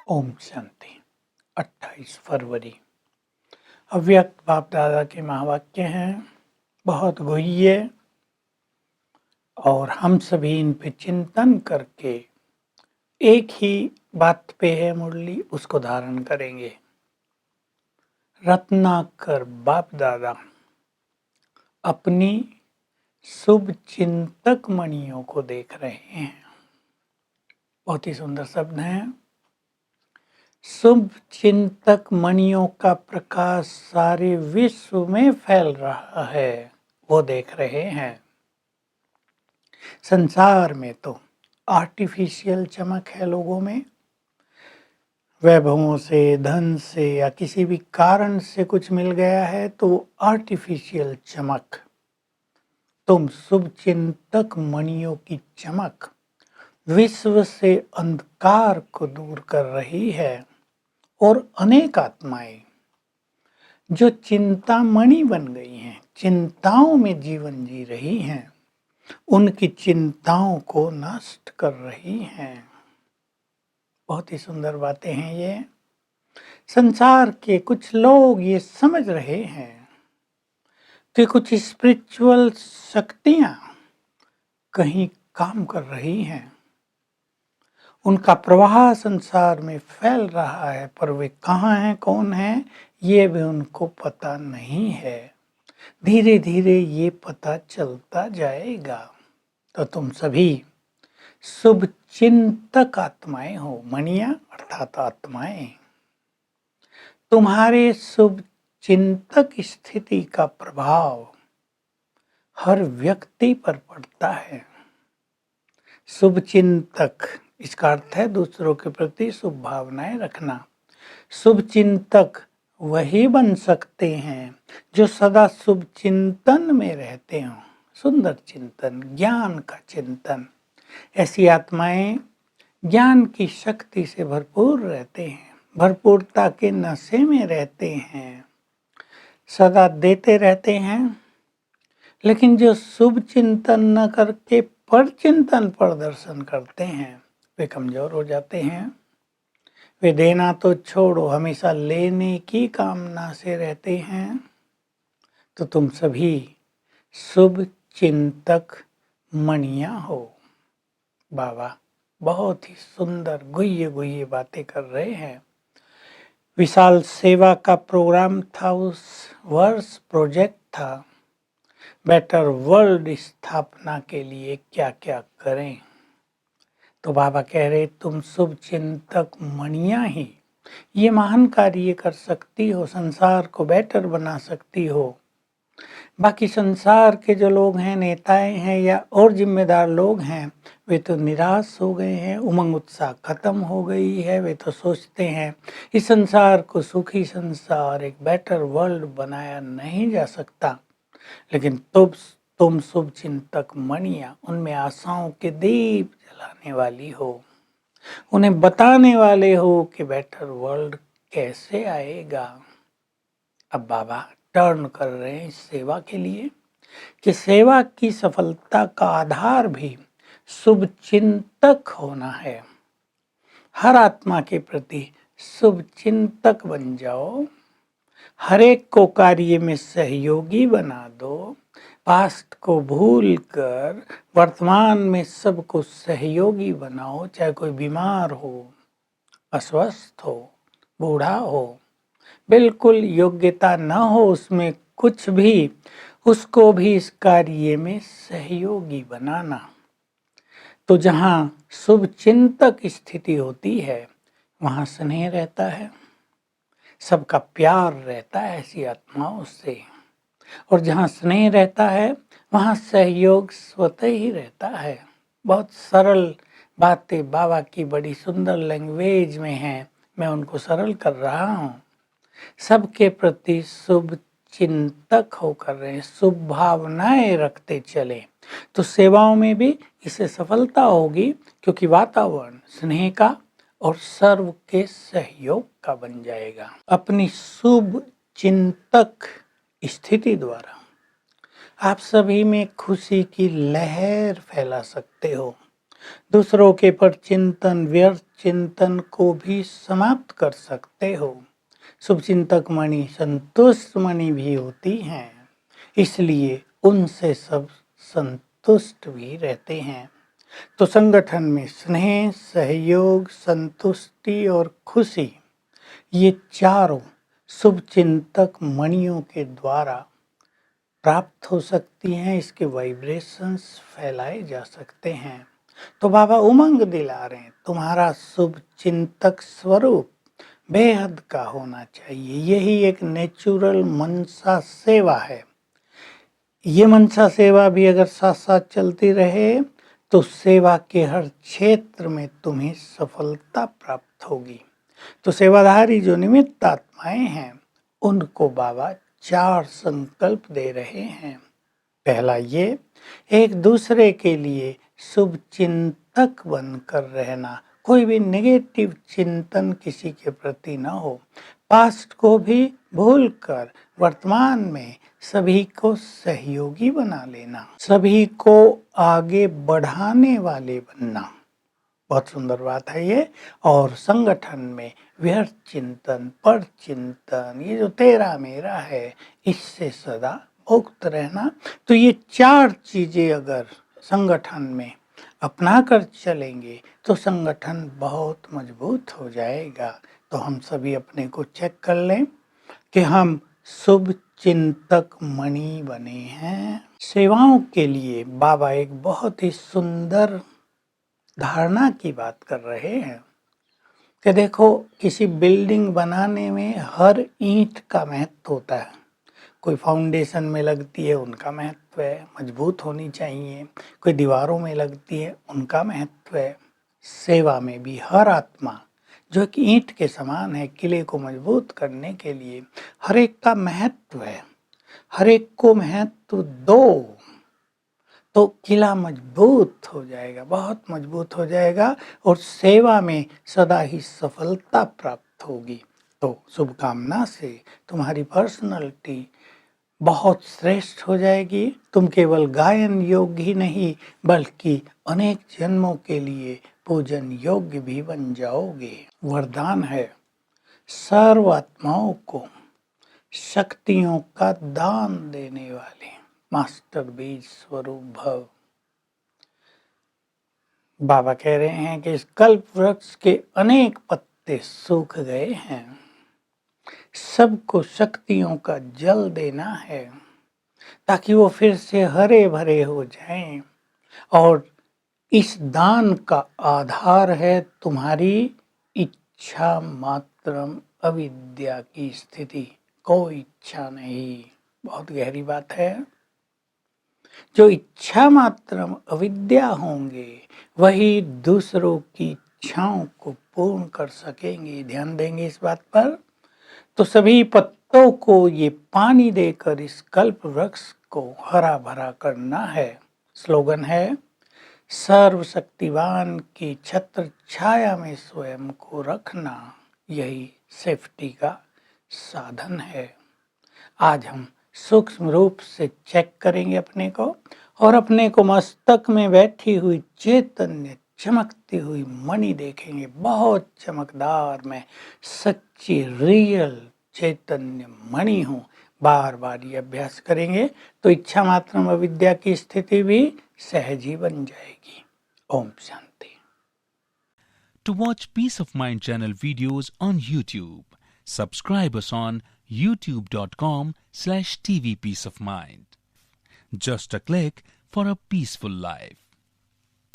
ओम शांति। 28 फरवरी। अव्यक्त बाप दादा के महावाक्य हैं, बहुत गुह्य, और हम सभी इन पे चिंतन करके एक ही बात पे है मुरली, उसको धारण करेंगे। रत्नाकर बाप दादा अपनी शुभ चिंतक मणियों को देख रहे हैं। बहुत ही सुंदर शब्द हैं। शुभ चिंतक मणियों का प्रकाश सारे विश्व में फैल रहा है, वो देख रहे हैं। संसार में तो आर्टिफिशियल चमक है लोगों में, वैभवों से, धन से या किसी भी कारण से कुछ मिल गया है तो आर्टिफिशियल चमक। तुम शुभ चिंतक मणियों की चमक विश्व से अंधकार को दूर कर रही है, और अनेक आत्माएं जो चिंतामणि बन गई हैं, चिंताओं में जीवन जी रही हैं, उनकी चिंताओं को नष्ट कर रही हैं। बहुत ही सुंदर बातें हैं ये। संसार के कुछ लोग ये समझ रहे हैं कि कुछ स्पिरिचुअल शक्तियां कहीं काम कर रही हैं, उनका प्रवाह संसार में फैल रहा है, पर वे कहाँ हैं, कौन है, ये भी उनको पता नहीं है। धीरे धीरे ये पता चलता जाएगा। तो तुम सभी शुभ चिंतक आत्माएं हो, मणियां अर्थात आत्माएं। तुम्हारे शुभ चिंतक स्थिति का प्रभाव हर व्यक्ति पर पड़ता है। शुभ चिंतक, इसका अर्थ है दूसरों के प्रति शुभ भावनाएं रखना। शुभ चिंतक वही बन सकते हैं जो सदा शुभ चिंतन में रहते हों। सुंदर चिंतन, ज्ञान का चिंतन। ऐसी आत्माएं ज्ञान की शक्ति से भरपूर रहते हैं, भरपूरता के नशे में रहते हैं, सदा देते रहते हैं। लेकिन जो शुभ चिंतन न करके पर चिंतन प्रदर्शन करते हैं, वे कमजोर हो जाते हैं। वे देना तो छोड़ो, हमेशा लेने की कामना से रहते हैं। तो तुम सभी शुभ चिंतक मणियां हो। बाबा बहुत ही सुंदर गुह्य गुह्य बातें कर रहे हैं। विशाल सेवा का प्रोग्राम था, उस वर्ष प्रोजेक्ट था बेटर वर्ल्ड स्थापना के लिए क्या क्या करें। तो बाबा कह रहे तुम शुभ चिंतक मणियां ही ये महान कार्य कर सकती हो, संसार को बेटर बना सकती हो। बाकी संसार के जो लोग हैं, नेताएं हैं या और जिम्मेदार लोग हैं, वे तो निराश हो गए हैं, उमंग उत्साह खत्म हो गई है। वे तो सोचते हैं इस संसार को सुखी संसार, एक बेटर वर्ल्ड बनाया नहीं जा सकता। लेकिन तुम शुभ चिंतक मणियां, उनमें आशाओं के दीप जलाने वाली हो, उन्हें बताने वाले हो कि बेटर वर्ल्ड कैसे आएगा। अब बाबा टर्न कर रहे हैं इस सेवा के लिए कि सेवा की सफलता का आधार भी शुभ चिंतक होना है। हर आत्मा के प्रति शुभ चिंतक बन जाओ, हर एक को कार्य में सहयोगी बना दो। पास्ट को भूल कर वर्तमान में सबको सहयोगी बनाओ। चाहे कोई बीमार हो, अस्वस्थ हो, बूढ़ा हो, बिल्कुल योग्यता न हो उसमें कुछ भी, उसको भी इस कार्य में सहयोगी बनाना। तो जहाँ शुभ चिंतक स्थिति होती है, वहाँ स्नेह रहता है, सबका प्यार रहता है ऐसी आत्माओं से। और जहाँ स्नेह रहता है, वहाँ सहयोग स्वतः ही रहता है। बहुत सरल बातें बाबा की बड़ी सुंदर लैंग्वेज में हैं, मैं उनको सरल कर रहा हूँ। सबके प्रति शुभ चिंतक होकर रहे, शुभ भावनाएं रखते चले, तो सेवाओं में भी इससे सफलता होगी, क्योंकि वातावरण स्नेह का और सर्व के सहयोग का बन जाएगा। अपनी शुभ चिंतक स्थिति द्वारा आप सभी में खुशी की लहर फैला सकते हो। दूसरों के पर चिंतन, व्यर्थ चिंतन को भी समाप्त कर सकते हो। शुभचिंतक मणि संतुष्ट मणि भी होती हैं, इसलिए उनसे सब संतुष्ट भी रहते हैं। तो संगठन में स्नेह, सहयोग, संतुष्टि और खुशी, ये चारों शुभचिंतक मणियों के द्वारा प्राप्त हो सकती हैं। इसके वाइब्रेशंस फैलाए जा सकते हैं। तो बाबा उमंग दिला रहे हैं, तुम्हारा शुभ चिंतक स्वरूप बेहद का होना चाहिए। यही एक नेचुरल मनसा सेवा है। ये मनसा सेवा भी अगर साथ साथ चलती रहे तो सेवा के हर क्षेत्र में तुम्हें सफलता प्राप्त होगी। तो सेवाधारी जो निमित्त आत्माएं हैं, उनको बाबा 4 संकल्प दे रहे हैं। पहला ये, एक दूसरे के लिए शुभ चिंतक बनकर रहना। कोई भी नेगेटिव चिंतन किसी के प्रति न हो। पास्ट को भी भूलकर वर्तमान में सभी को सहयोगी बना लेना, सभी को आगे बढ़ाने वाले बनना। बहुत सुंदर बात है ये। और संगठन में व्यर्थ चिंतन, पर चिंतन, ये जो तेरा मेरा है, इससे सदा मुक्त रहना। तो ये 4 चीजें अगर संगठन में अपना कर चलेंगे तो संगठन बहुत मजबूत हो जाएगा। तो हम सभी अपने को चेक कर लें कि हम शुभ चिंतक मणि बने हैं। सेवाओं के लिए बाबा एक बहुत ही सुंदर धारणा की बात कर रहे हैं कि देखो, किसी बिल्डिंग बनाने में हर ईंट का महत्व होता है। कोई फाउंडेशन में लगती है, उनका महत्व है, मजबूत होनी चाहिए। कोई दीवारों में लगती है, उनका महत्व है। सेवा में भी हर आत्मा जो कि ईंट के समान है, किले को मजबूत करने के लिए हर एक का महत्व है। हर एक को महत्व दो तो किला मजबूत हो जाएगा, बहुत मजबूत हो जाएगा और सेवा में सदा ही सफलता प्राप्त होगी। तो शुभकामना से तुम्हारी पर्सनालिटी बहुत श्रेष्ठ हो जाएगी। तुम केवल गायन योग्य ही नहीं, बल्कि अनेक जन्मों के लिए पूजन योग्य भी बन जाओगे। वरदान है, सर्व आत्माओं को शक्तियों का दान देने वाले मास्टर बीज स्वरूप भव। बाबा कह रहे हैं कि इस कल्प वृक्ष के अनेक पत्ते सूख गए हैं, सबको शक्तियों का जल देना है ताकि वो फिर से हरे भरे हो जाएं। और इस दान का आधार है तुम्हारी इच्छा मात्रम अविद्या की स्थिति, कोई इच्छा नहीं। बहुत गहरी बात है। जो इच्छा मात्रम अविद्या होंगे वही दूसरों की इच्छाओं को पूर्ण कर सकेंगे। ध्यान देंगे इस बात पर। तो सभी पत्तों को ये पानी देकर इस कल्प वृक्ष को हरा भरा करना है। स्लोगन है, सर्वशक्तिवान की छत्र छाया में स्वयं को रखना, यही सेफ्टी का साधन है। आज हम सूक्ष्म रूप से चेक करेंगे अपने को, और अपने को मस्तक में बैठी हुई चैतन्य चमकती हुई मणि देखेंगे। बहुत चमकदार, मैं सच्ची रियल चैतन्य मणि हूँ। बार बार ये अभ्यास करेंगे तो इच्छा मात्रम अविद्या की स्थिति भी सहज ही बन जाएगी। Om Shanti. To watch Peace of Mind channel videos on YouTube, subscribe us on youtube.com/tvpeaceofmind. Just a click for a peaceful life.